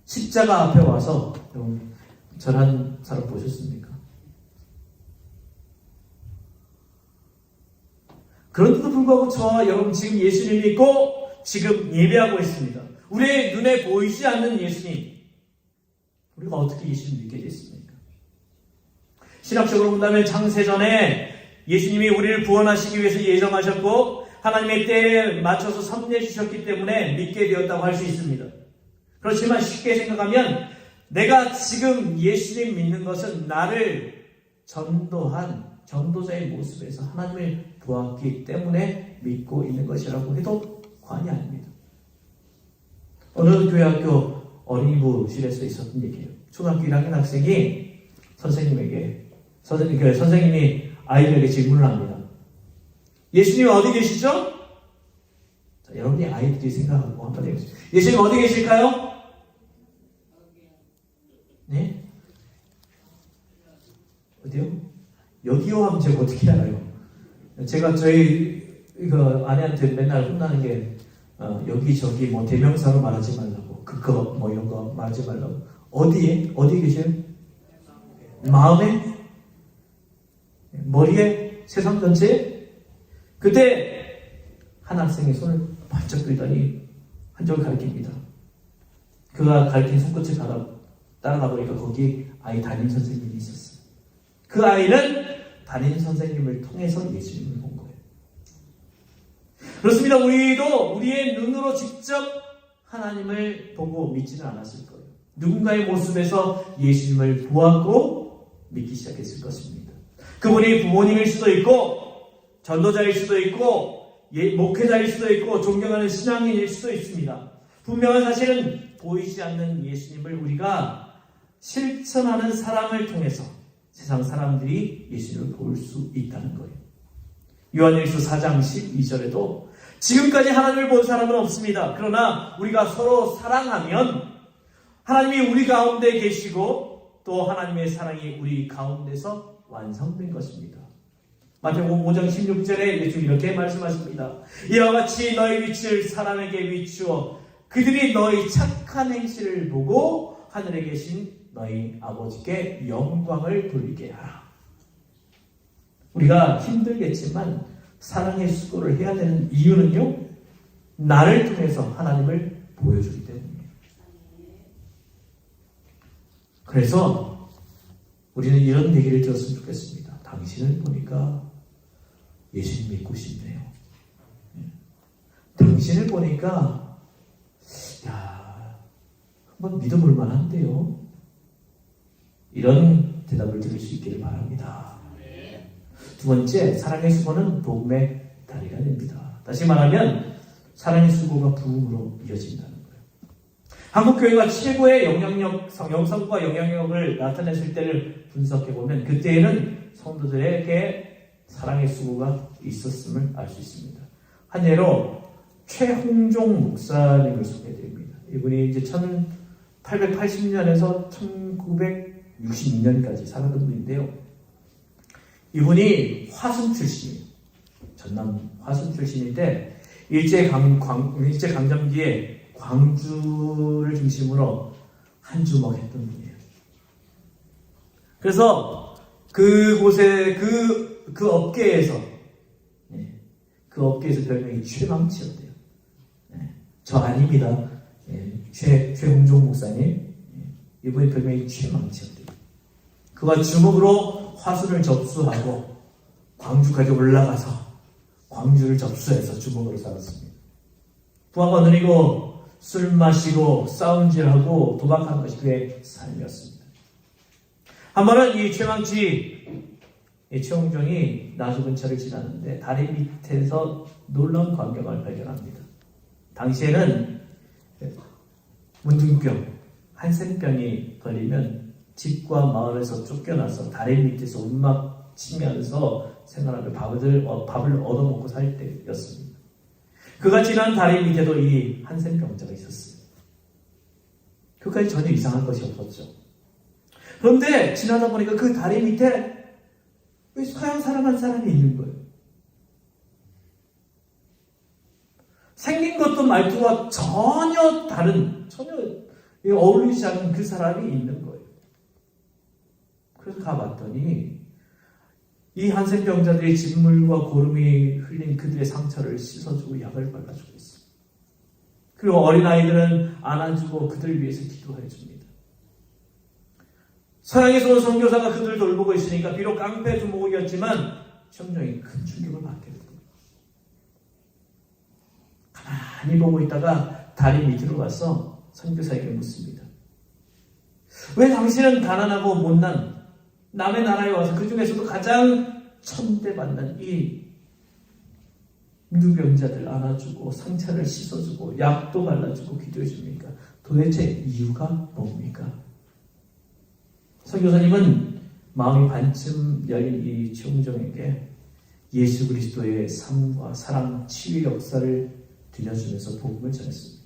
십자가 앞에 와서 여러분 절한 사람 보셨습니까? 그런데도 불구하고 저와 여러분 지금 예수님 믿고 지금 예배하고 있습니다. 우리의 눈에 보이지 않는 예수님, 우리가 어떻게 예수님 믿게 됐습니까? 신학적으로 본다면 창세전에 예수님이 우리를 구원하시기 위해서 예정하셨고 하나님의 때에 맞춰서 섭리해 주셨기 때문에 믿게 되었다고 할 수 있습니다. 그렇지만 쉽게 생각하면 내가 지금 예수님 믿는 것은 나를 전도한 전도자의 모습에서 하나님을 보았기 때문에 믿고 있는 것이라고 해도 과언이 아닙니다. 어느 교회학교 어린이부실에서 있었던 얘기예요. 초등학교 1학년 학생이 선생님이 아이들에게 질문을 합니다. 예수님 어디 계시죠? 자, 여러분이 아이들이 생각하고 한번 해보세요. 예수님 어디 계실까요? 네? 어디요? 여기요 하면 제가 어떻게 알아요? 제가 저희 아내한테 맨날 혼나는 게 여기저기 뭐 대명사로 말하지 말라고, 그거 뭐 이런 거 말하지 말라고. 어디에? 어디 계세요? 마음에? 머리에? 세상 전체에? 그때 한 학생이 손을 반짝 들더니 한쪽을 가리킵니다. 그가 가르친 손끝을 따라가 보니까 거기 아이 담임 선생님이 있었어요. 그 아이는 담임 선생님을 통해서 예수님을 본 거예요. 그렇습니다. 우리도 우리의 눈으로 직접 하나님을 보고 믿지는 않았을 거예요. 누군가의 모습에서 예수님을 보았고 믿기 시작했을 것입니다. 그분이 부모님일 수도 있고 전도자일 수도 있고 목회자일 수도 있고 존경하는 신앙인일 수도 있습니다. 분명한 사실은 보이지 않는 예수님을 우리가 실천하는 사람을 통해서 세상 사람들이 예수님을 볼 수 있다는 거예요. 요한일서 4장 12절에도 지금까지 하나님을 본 사람은 없습니다. 그러나 우리가 서로 사랑하면 하나님이 우리 가운데 계시고 또 하나님의 사랑이 우리 가운데서 완성된 것입니다. 마태복음 5장 16절에 예수 이렇게 말씀하십니다. 이와 같이 너희 빛을 사람에게 비추어 그들이 너희 착한 행실을 보고 하늘에 계신 너희 아버지께 영광을 돌리게 하라. 우리가 힘들겠지만 사랑의 수고를 해야 되는 이유는요, 나를 통해서 하나님을 보여주기 때문이에요. 그래서 우리는 이런 얘기를 들었으면 좋겠습니다. 당신을 보니까 예수님 믿고 싶네요. 당신을 보니까 한번 믿어볼 만한데요. 이런 대답을 들을 수 있기를 바랍니다. 두 번째, 사랑의 수고는 복음의 다리가 됩니다. 다시 말하면 사랑의 수고가 부흥으로 이어진다는 거예요. 한국교회가 최고의 영성과 영향력을 나타냈을 때를 분석해보면 그때에는 성도들에게 사랑의 수고가 있었음을 알 수 있습니다. 한 예로 최홍종 목사님을 소개해드립니다. 이분이 이제 1880년에서 1962년까지 살았던 분인데요. 이분이 화순 출신이에요. 전남 화순 출신인데 일제강점기에 광주를 중심으로 한 주먹 했던 분이에요. 그래서 그곳에 그 업계에서 별명이 최망치였대요. 저 아닙니다. 최홍종 목사님. 이분의 별명이 최망치였대요. 그가 주먹으로 화순을 접수하고 광주까지 올라가서 광주를 접수해서 주먹으로 살았습니다. 부하가 누리고 술 마시고 싸움질하고 도박하는 것이 그의 삶이었습니다. 한 번은 이 최홍종이 나주 근처를 지나는데 다리 밑에서 놀라운 광경을 발견합니다. 당시에는 문둥병, 한센병이 걸리면 집과 마을에서 쫓겨나서 다리 밑에서 움막 치면서 생활하며 밥을 얻어먹고 살 때였습니다. 그가 지난 다리 밑에도 이 한센병자가 있었어요. 그까지 전혀 이상한 것이 없었죠. 그런데 지나다 보니까 그 다리 밑에 왜 서양 사람 한 사람이 있는 거예요. 생긴 것도 말투가 전혀 어울리지 않는 그 사람이 있는 거예요. 그래서 가봤더니 이 한센병자들이 진물과 고름이 흘린 그들의 상처를 씻어주고 약을 발라주고 있어요. 그리고 어린아이들은 안아주고 그들을 위해서 기도해줍니다. 서양에서 온 선교사가 그들을 돌보고 있으니까 비록 깡패 주목이었지만 청정이 큰 충격을 받게 됩니다. 가만히 보고 있다가 다리 밑으로 가서 선교사에게 묻습니다. 왜 당신은 가난하고 못난 남의 나라에 와서 그 중에서도 가장 천대받는 이 무병자들 안아주고 상처를 씻어주고 약도 발라주고 기도해줍니까? 도대체 이유가 뭡니까? 선교사님은 마음이 반쯤 열린 이 최홍종에게 예수 그리스도의 삶과 사랑, 치유의 역사를 들려주면서 복음을 전했습니다.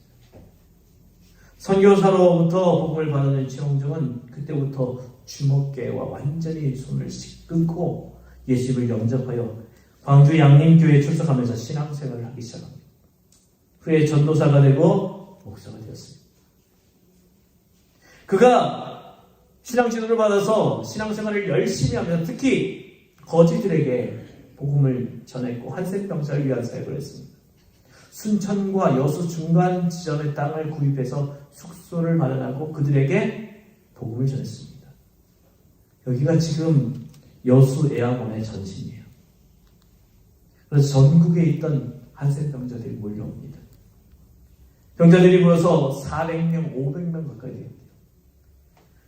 선교사로부터 복음을 받은 최홍종은 그때부터 주먹계와 완전히 손을 끊고 예수를 영접하여 광주 양림교회에 출석하면서 신앙생활을 하기 시작합니다. 후에 전도사가 되고 목사가 되었습니다. 그가 신앙 지도를 받아서 신앙생활을 열심히 하면서 특히 거지들에게 복음을 전했고 한센병자를 위한 사역을 했습니다. 순천과 여수 중간 지점의 땅을 구입해서 숙소를 마련하고 그들에게 복음을 전했습니다. 여기가 지금 여수 에아몬의 전신이에요. 그래서 전국에 있던 한센 병자들이 몰려옵니다. 병자들이 모여서 400명, 500명 가까이 됩니다.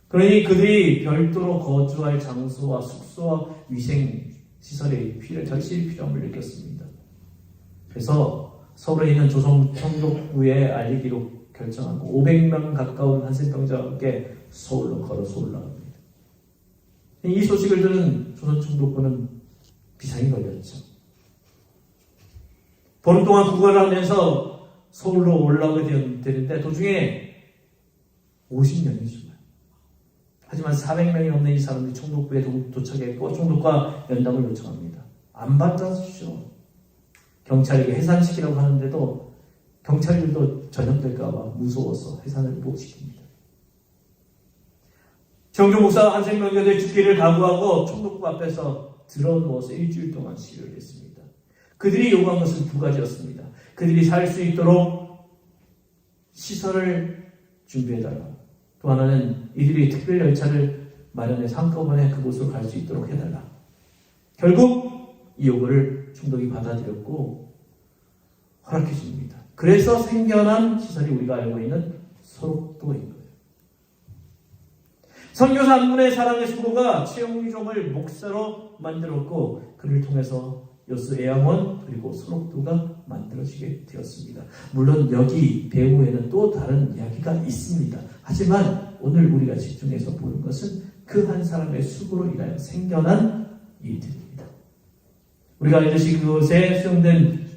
그러니 그들이 별도로 거주할 장소와 숙소와 위생 시설의 절실히 필요함을 느꼈습니다. 그래서 서울에 있는 조선 총독부에 알리기로 결정하고 500명 가까운 한센병자와 함께 서울로 걸어서 올라갑니다. 이 소식을 들은 조선 총독부는 비상이 걸렸죠. 보름 동안 구걸을 하면서 서울로 올라오게 되는데 도중에 50명이 죽어요. 하지만 400명이 넘는 이 사람들이 총독부에 도착했고 총독과 면담을 요청합니다. 안 받아주시오. 경찰에게 해산시키라고 하는데도 경찰들도 전역될까봐 무서워서 해산을 못 시킵니다. 정종 목사 한센병자들이 죽기를 각오하고 총독부 앞에서 드러누워서 일주일 동안 시위를 했습니다. 그들이 요구한 것은 두 가지였습니다. 그들이 살 수 있도록 시설을 준비해달라. 또 하나는 이들이 특별 열차를 마련해서 한꺼번에 그곳으로 갈 수 있도록 해달라. 결국 이 요구를 총독이 받아들였고 허락해 줍니다. 그래서 생겨난 시설이 우리가 알고 있는 소록도인 거예요. 선교사 한 분의 사랑의 수고가 최용종을 목사로 만들었고 그를 통해서 여수 에아몬 그리고 소록도가 만들어지게 되었습니다. 물론 여기 배후에는 또 다른 이야기가 있습니다. 하지만 오늘 우리가 집중해서 보는 것은 그 한 사람의 수고로 인하여 생겨난 일들입니다. 우리가 알듯이 그곳에 수용된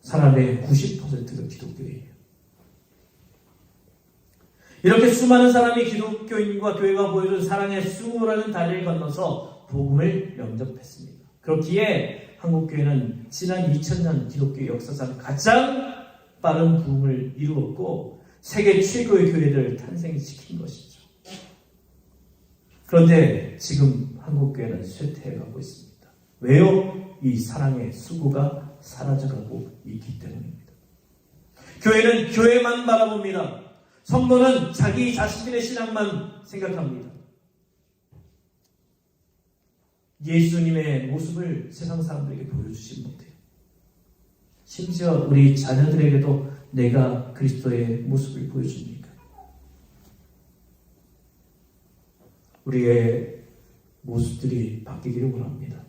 사람의 90%가 기독교예요. 이렇게 수많은 사람이 기독교인과 교회가 보여준 사랑의 수고라는 다리를 건너서 복음을 영접했습니다. 그렇기에 한국교회는 지난 2000년 기독교 역사상 가장 빠른 부흥을 이루었고 세계 최고의 교회들을 탄생시킨 것이죠. 그런데 지금 한국교회는 쇠퇴해가고 있습니다. 왜요? 이 사랑의 수고가 사라져가고 있기 때문입니다. 교회는 교회만 바라봅니다. 성도는 자기 자신의 신앙만 생각합니다. 예수님의 모습을 세상 사람들에게 보여주지 못해요. 심지어 우리 자녀들에게도 내가 그리스도의 모습을 보여줍니까? 우리의 모습들이 바뀌기를 원합니다.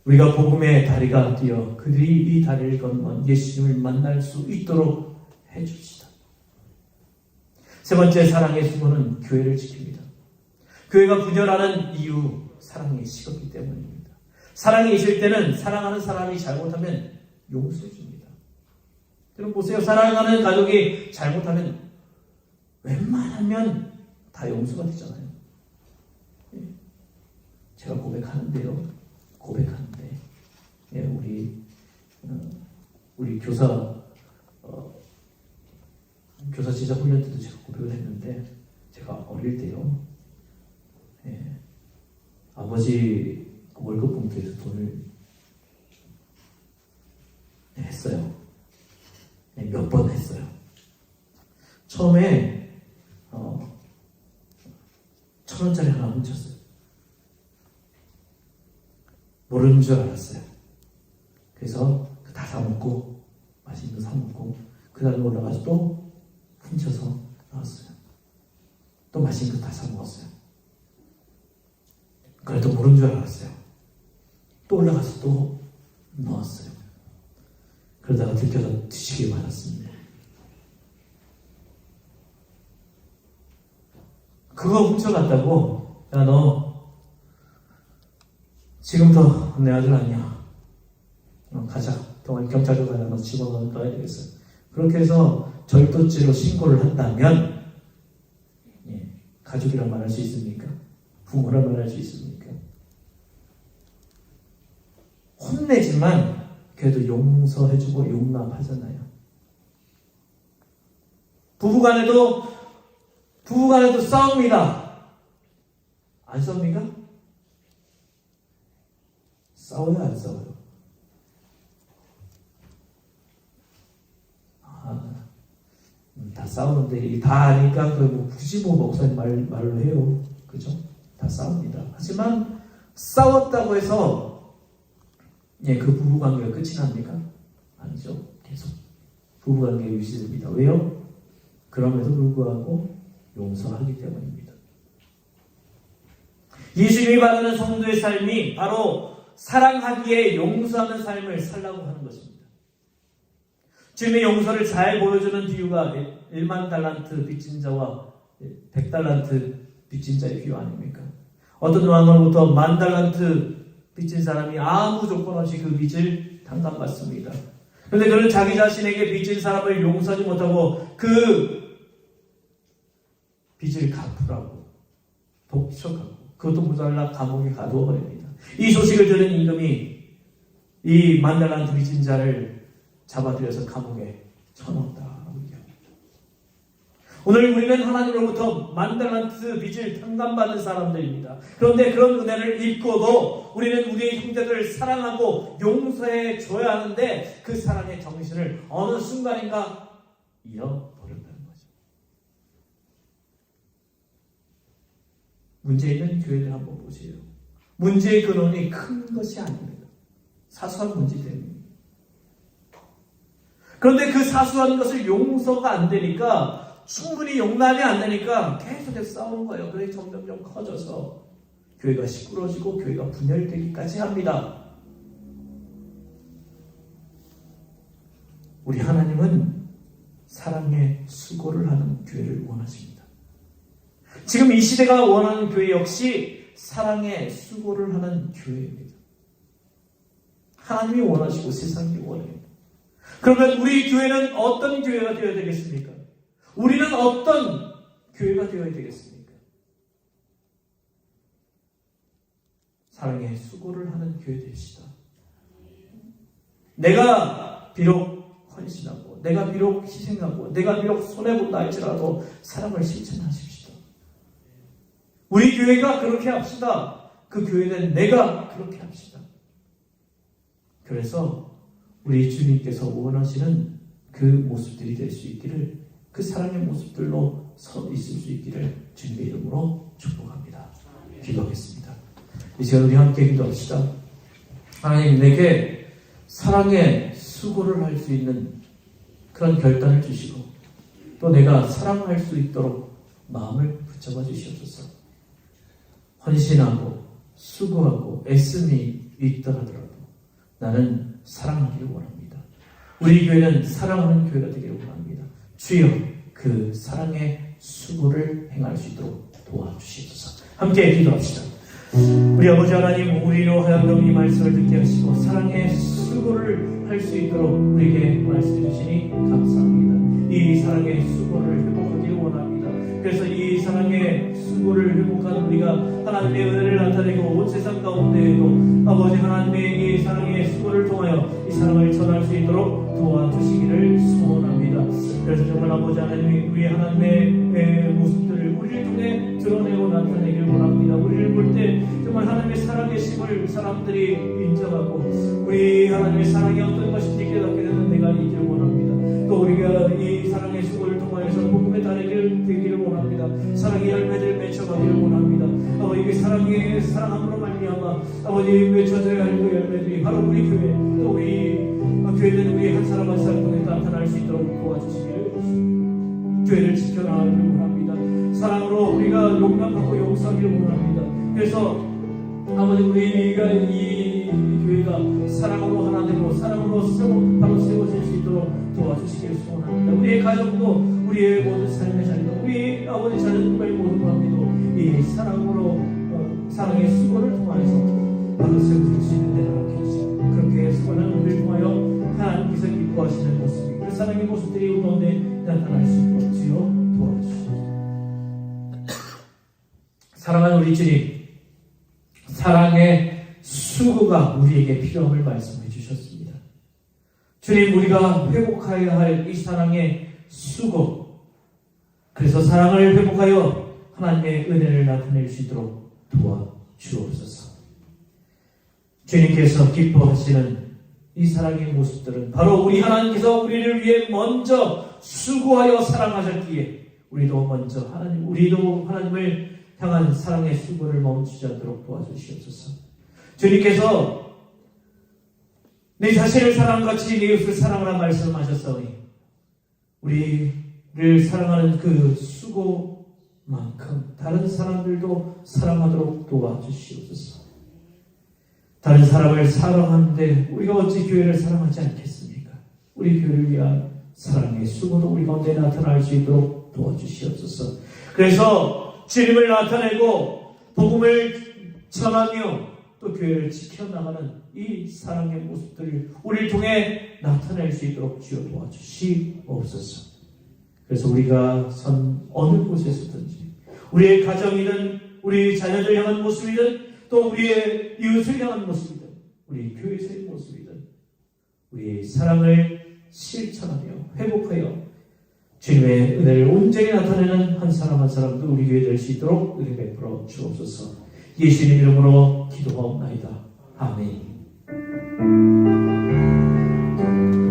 우리가 복음의 다리가 되어 그들이 이 다리를 건너 예수님을 만날 수 있도록 해줍시다. 세 번째 사랑의 수고는 교회를 지킵니다. 교회가 부결하는 이유, 사랑이 식었기 때문입니다. 사랑이 있을 때는 사랑하는 사람이 잘못하면 용서해 줍니다. 여러분 보세요. 사랑하는 가족이 잘못하면 웬만하면 다 용서가 되잖아요. 제가 고백하는데 우리 교사 제자 훈련 때도 제가 고백을 했는데 제가 어릴 때요. 아버지 월급 봉투에서 돈을 했어요. 몇 번 했어요. 처음에 1,000원짜리 하나 훔쳤어요. 모르는 줄 알았어요. 그래서 다 사먹고 맛있는 거 사먹고 그 다음에 올라가서 또 훔쳐서 나왔어요. 또 맛있는 거 다 사먹었어요. 그래도 모르는 줄 알았어요. 또 올라가서 또 넣었어요. 그러다가 들켜서 뒤지게 맞았습니다. 그거 훔쳐갔다고 야 너 지금부터 내 아들 아니야. 가자. 경찰서 가자. 너 집어넣어야 되겠어. 그렇게 해서 절도죄로 신고를 한다면 가족이란 말할 수 있습니까? 부모란 말할 수 있습니까? 혼내지만 그래도 용서해주고 용납하잖아요. 부부간에도 싸웁니다. 안 싸웁니까? 싸워요, 안 싸워요? 다 싸우는데 이게 다 아니까 뭐 굳이 뭐 목사님 말로 해요. 그죠? 다 싸웁니다. 하지만 싸웠다고 해서 그 부부관계가 끝이 납니까? 아니죠. 계속 부부관계가 유지됩니다. 왜요? 그럼에도 불구하고 용서하기 때문입니다. 예수님이 말하는 성도의 삶이 바로 사랑하기에 용서하는 삶을 살라고 하는 것입니다. 주님의 용서를 잘 보여주는 비유가 1만 달란트 빚진 자와 100달란트 빚진 자의 비유 아닙니까? 어떤 왕으로부터 1만 달란트 빚진 사람이 아무 조건 없이 그 빚을 탕감받습니다. 그런데 그는 자기 자신에게 빚진 사람을 용서하지 못하고 그 빚을 갚으라고 독촉하고 그것도 모자라 감옥에 가두어 버립니다. 이 소식을 들은 임금이 이 1만 달란트 빚진 자를 잡아들여서 감옥에 쳐넣었다라고 얘기합니다. 오늘 우리는 하나님으로부터 1만 달란트 빚을 탕감받은 사람들입니다. 그런데 그런 은혜를 입고도 우리는 우리의 형제들을 사랑하고 용서해 줘야 하는데 그 사랑의 정신을 어느 순간인가 잃어버린다는 거죠. 문제 있는 교회를 한번 보세요. 문제의 근원이 큰 것이 아닙니다. 사소한 문제 때문입니다. 그런데 그 사소한 것을 용서가 안 되니까, 충분히 용납이 안 되니까 계속해서 싸우는 거예요. 그래 점점 커져서 교회가 시끄러지고 교회가 분열되기까지 합니다. 우리 하나님은 사랑의 수고를 하는 교회를 원하십니다. 지금 이 시대가 원하는 교회 역시 사랑의 수고를 하는 교회입니다. 하나님이 원하시고 세상이 원해요. 그러면 우리 교회는 어떤 교회가 되어야 되겠습니까? 우리는 어떤 교회가 되어야 되겠습니까? 사랑의 수고를 하는 교회 됩시다. 내가 비록 헌신하고, 내가 비록 희생하고, 내가 비록 손해본다 할지라도 사랑을 실천하십시다. 우리 교회가 그렇게 합시다. 그 교회는 내가 그렇게 합시다. 그래서 우리 주님께서 원하시는 그 모습들이 될 수 있기를, 그 사랑의 모습들로 서 있을 수 있기를 주님의 이름으로 축복합니다. 기도하겠습니다. 이 시간 우리 함께 기도합시다. 하나님, 내게 사랑의 수고를 할 수 있는 그런 결단을 주시고 또 내가 사랑할 수 있도록 마음을 붙잡아 주시옵소서. 헌신하고 수고하고 애씀이 있다 하더라도 나는 사랑하기를 원합니다. 우리 교회는 사랑하는 교회가 되기를 원합니다. 주여, 그 사랑의 수고를 행할 수 있도록 도와주시옵소서. 함께 기도합시다. 우리 아버지 하나님, 우리로 하여금 이 말씀을 듣게 하시고 사랑의 수고를 할 수 있도록 우리에게 말씀해 주시니 감사합니다. 이 사랑의 수고를 회복하기를 원합니다. 그래서 이 사랑의 수고를 회복하는 우리가 하나님의 은혜를 나타내고 온 세상 가운데에도 아버지 하나님의 이 사랑의 수고를 통하여 이 사랑을 전할 수 있도록 도와주시기를 소원합니다. 그래서 정말 아버지 하나님, 우리 하나님의 모습들을 우리를 통해 드러내고 나타내기를 원합니다. 우리를 볼 때 정말 하나님의 살아계심을 사람들이 인정하고 우리 하나님의 사랑이 어떤 것인지 깨닫게 되는 내가 있기를 원합니다. 또 우리가 이 사랑의 수고를 통하여서 복음의 다리를 되기를 원합니다. 사랑의 열매를 맺혀가기를 원합니다. 아버지, 사랑의 사랑함으로 말미암아 아버지 맺혀져야 할 그 열매들이 바로 우리 교회, 또 우리 교회는 우리 한 사람 한 사람 통해 나타날 수 있도록 도와주시기를, 교회를 지켜나가기를 원합니다. 사랑으로 우리가 용납하고 용서하기를 원합니다. 그래서 아버지, 우리가 이 교회가 사랑으로 하나 되고 사랑으로 바로 세워질 수 있도록 도와주시기를 소원합니다. 우리의 가정도, 우리의 모든 삶의 자리도, 우리 아버지 자녀들과의 모든 관계도 이 사랑으로 사랑의 수고를 통해서 바로 세워질 수 있는 데를 맡겨주시고, 그렇게 수고는 우리를 통하여 하나님께서 기뻐하시는 모습이, 그 사랑의 모습들이 우리 가운데 나타날 수 있도록 주여 도와주시옵소서. 사랑하는 우리 주님, 사랑의 수고가 우리에게 필요함을 말씀해 주셨습니다. 주님, 우리가 회복해야 할 이 사랑의 수고, 그래서 사랑을 회복하여 하나님의 은혜를 나타낼 수 있도록 도와주옵소서. 주님께서 기뻐하시는 이 사랑의 모습들은 바로 우리 하나님께서 우리를 위해 먼저 수고하여 사랑하셨기에 우리도 먼저 우리도 하나님을 향한 사랑의 수고를 멈추지 않도록 도와주시옵소서. 주님께서 내 자신을 사랑같이 내 이웃을 사랑하라 말씀하셨사오니 우리를 사랑하는 그 수고만큼 다른 사람들도 사랑하도록 도와주시옵소서. 다른 사람을 사랑하는데 우리가 어찌 교회를 사랑하지 않겠습니까? 우리 교회를 위한 사랑의 수고도 우리 가운데 나타날 수 있도록 도와주시옵소서. 그래서 주님을 나타내고 복음을 전하며 또 교회를 지켜나가는 이 사랑의 모습들을 우리를 통해 나타낼 수 있도록 주여 도와주시옵소서. 그래서 우리가 선 어느 곳에서든지 우리의 가정이든 우리 자녀들 향한 모습이든 또 우리의 이웃을 향한 모습이든 우리 교회에서의 모습이든 우리의 사랑을 실천하며 회복하여 주님의 은혜를 온전히 나타내는 한 사람 한 사람도 우리 교회 될 수 있도록 은혜 베풀어 주옵소서. 예수님 이름으로 기도하옵나이다. 아멘.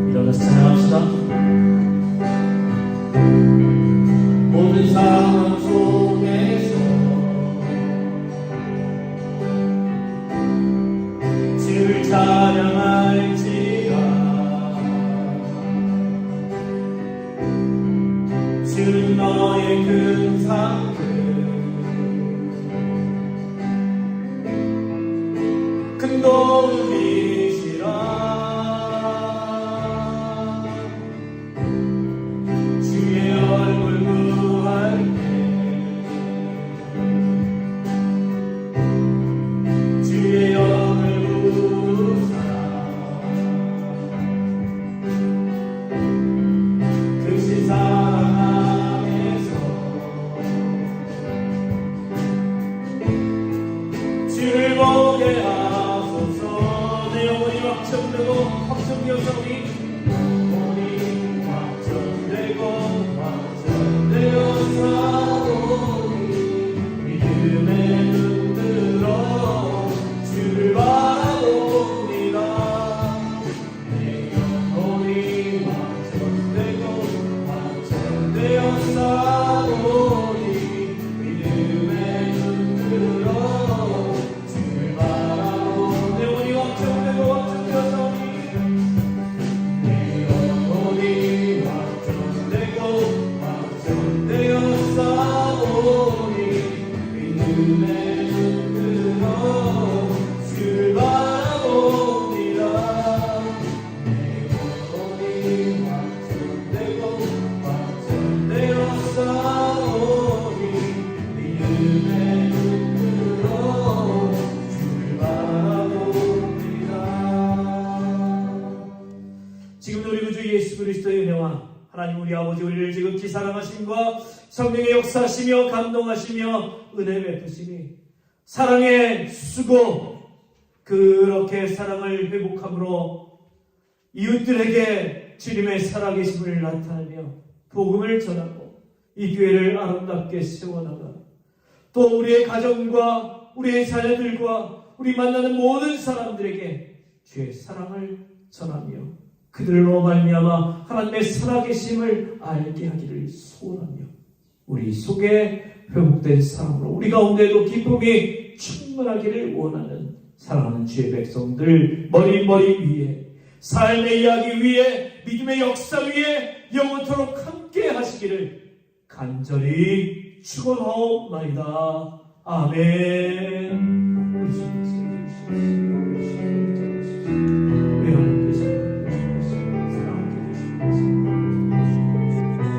일어나서 찬양합시다. 모든 상황 속에서 주를 찬양할지라. 주는 너의 큰 상급 큰 도움이시라. 주의 얼굴 구할 때 주의 영을 부사 그 사랑 안에서 주를 보게 하소서. 내 영혼이 확정되고 확정되어서니 영혼이 확정되고 확정되어서니 믿음의 눈으로 주를 바라봅니다. 내 영혼이 확정되고 확정되어서니 믿음의 눈으로 주를 바라봅니다. 내 영혼이 확정되고 확정되어서니 내 영혼이 확정되고 확정되어서니 믿음의 눈으로 주를 바라봅니다. 내 영혼이 확정되고 확정되어서니 믿음의 눈으로 주를 바라봅니다. 지금도 우리 구주 예수 그리스도의 은혜와 하나님 우리 아버지 우리를 지극히 사랑하심과 성령의 역사하시며 감동하시며 은혜 베푸시니 사랑의 수고 그렇게 사랑을 회복함으로 이웃들에게 주님의 살아계심을 나타내며 복음을 전하고 이 교회를 아름답게 세워나가 또 우리의 가정과 우리의 자녀들과 우리 만나는 모든 사람들에게 주의 사랑을 전하며 그들로 말미암아 하나님의 살아계심을 알게 하기를 소원하며 우리 속에 회복된 사랑으로 우리 가운데도 기쁨이 충만하기를 원하는 사랑하는 주의 백성들 머리 위에 삶의 이야기 위에 믿음의 역사 위에 영원토록 함께 하시기를 간절히 축원하옵나이다. 아멘.